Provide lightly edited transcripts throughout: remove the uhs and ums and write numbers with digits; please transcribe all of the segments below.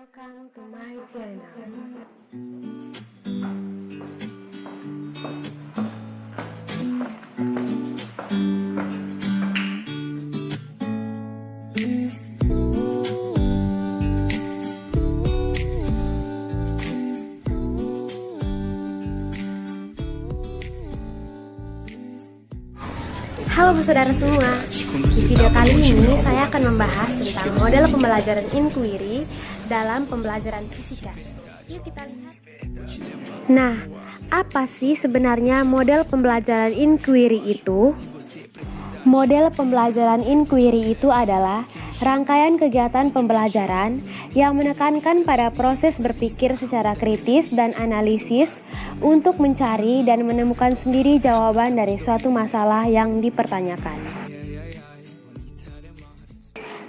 Welcome to my channel. Halo saudara semua, di video kali ini saya akan membahas tentang model pembelajaran inquiry dalam pembelajaran fisika. Yuk kita lihat. Nah, apa sih sebenarnya model pembelajaran inquiry itu? Model pembelajaran inquiry itu adalah rangkaian kegiatan pembelajaran yang menekankan pada proses berpikir secara kritis dan analisis untuk mencari dan menemukan sendiri jawaban dari suatu masalah yang dipertanyakan.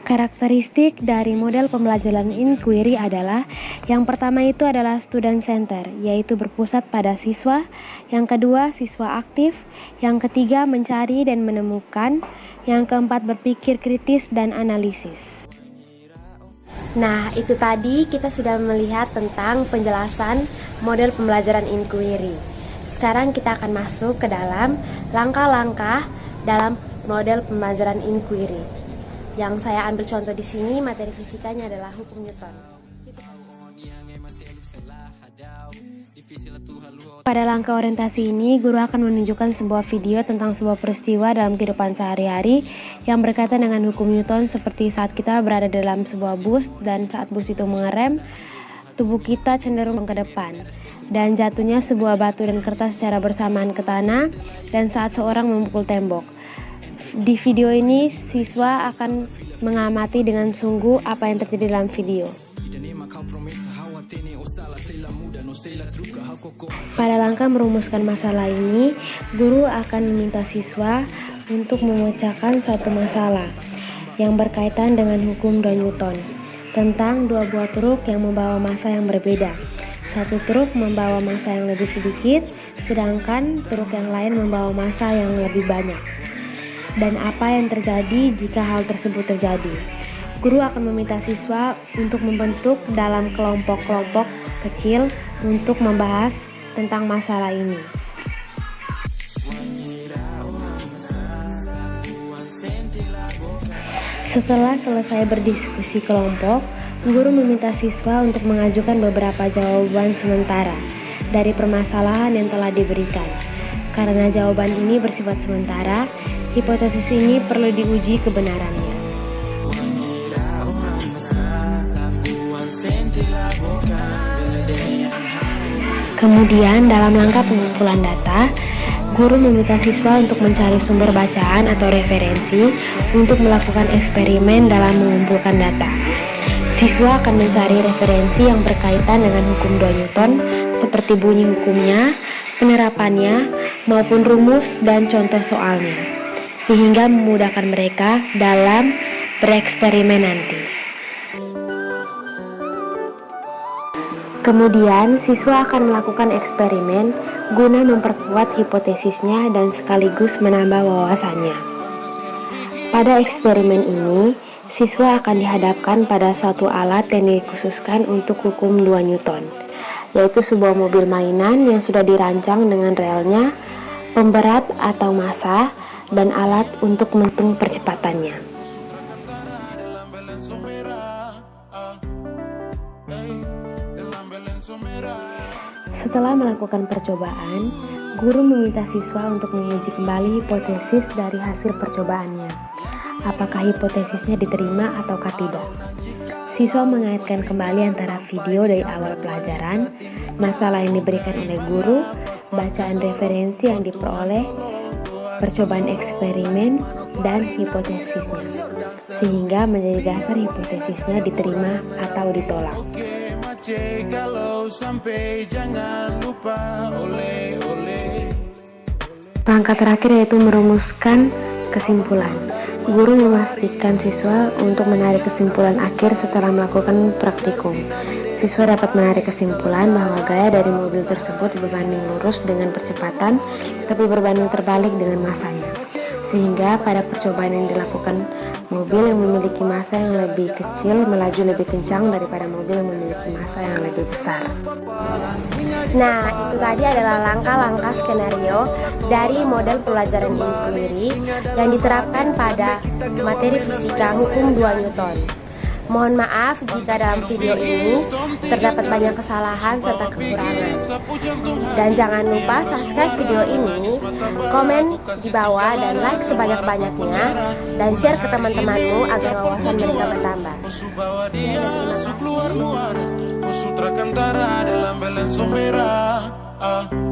Karakteristik dari model pembelajaran inquiry adalah yang pertama itu adalah student center, yaitu berpusat pada siswa. Yang kedua, siswa aktif. Yang ketiga, mencari dan menemukan. Yang keempat, berpikir kritis dan analisis. Nah, itu tadi kita sudah melihat tentang penjelasan model pembelajaran inquiry. Sekarang kita akan masuk ke dalam langkah-langkah dalam model pembelajaran inquiry. Yang saya ambil contoh di sini, materi fisikanya adalah hukum Newton. Pada langkah orientasi ini, guru akan menunjukkan sebuah video tentang sebuah peristiwa dalam kehidupan sehari-hari yang berkaitan dengan hukum Newton, seperti saat kita berada dalam sebuah bus dan saat bus itu mengerem, tubuh kita cenderung ke depan dan jatuhnya sebuah batu dan kertas secara bersamaan ke tanah dan saat seorang memukul tembok. Di video ini, siswa akan mengamati dengan sungguh apa yang terjadi dalam video. Pada langkah merumuskan masalah ini, guru akan meminta siswa untuk memecahkan suatu masalah yang berkaitan dengan hukum 2 Newton tentang dua buah truk yang membawa massa yang berbeda. Satu truk membawa massa yang lebih sedikit, sedangkan truk yang lain membawa massa yang lebih banyak. Dan apa yang terjadi jika hal tersebut terjadi? Guru akan meminta siswa untuk membentuk dalam kelompok-kelompok kecil untuk membahas tentang masalah ini. Setelah selesai berdiskusi kelompok, guru meminta siswa untuk mengajukan beberapa jawaban sementara dari permasalahan yang telah diberikan. Karena jawaban ini bersifat sementara, hipotesis ini perlu diuji kebenarannya. Kemudian dalam langkah pengumpulan data, guru meminta siswa untuk mencari sumber bacaan atau referensi untuk melakukan eksperimen dalam mengumpulkan data. Siswa akan mencari referensi yang berkaitan dengan hukum 2 Newton seperti bunyi hukumnya, penerapannya, maupun rumus dan contoh soalnya, sehingga memudahkan mereka dalam bereksperimen nanti. Kemudian, siswa akan melakukan eksperimen guna memperkuat hipotesisnya dan sekaligus menambah wawasannya. Pada eksperimen ini, siswa akan dihadapkan pada suatu alat yang dikhususkan untuk hukum 2 Newton, yaitu sebuah mobil mainan yang sudah dirancang dengan relnya, pemberat atau massa, dan alat untuk menghitung percepatannya. Setelah melakukan percobaan, guru meminta siswa untuk menguji kembali hipotesis dari hasil percobaannya. Apakah hipotesisnya diterima ataukah tidak? Siswa mengaitkan kembali antara video dari awal pelajaran, masalah yang diberikan oleh guru, bacaan referensi yang diperoleh, percobaan eksperimen, dan hipotesisnya, sehingga menjadi dasar hipotesisnya diterima atau ditolak. Langkah terakhir yaitu merumuskan kesimpulan. Guru memastikan siswa untuk menarik kesimpulan akhir setelah melakukan praktikum. Siswa dapat menarik kesimpulan bahwa gaya dari mobil tersebut berbanding lurus dengan percepatan, tapi berbanding terbalik dengan massanya. Sehingga pada percobaan yang dilakukan, mobil yang memiliki massa yang lebih kecil melaju lebih kencang daripada mobil yang memiliki massa yang lebih besar. Nah, itu tadi adalah langkah-langkah skenario dari model pelajaran inquiry yang diterapkan pada materi fisika hukum 2 Newton. Mohon maaf jika dalam video ini terdapat banyak kesalahan serta kekurangan. Dan jangan lupa subscribe video ini, komen di bawah dan like sebanyak-banyaknya, dan share ke teman-temanmu agar wawasan mereka bertambah. Con su tracantará de la sombra.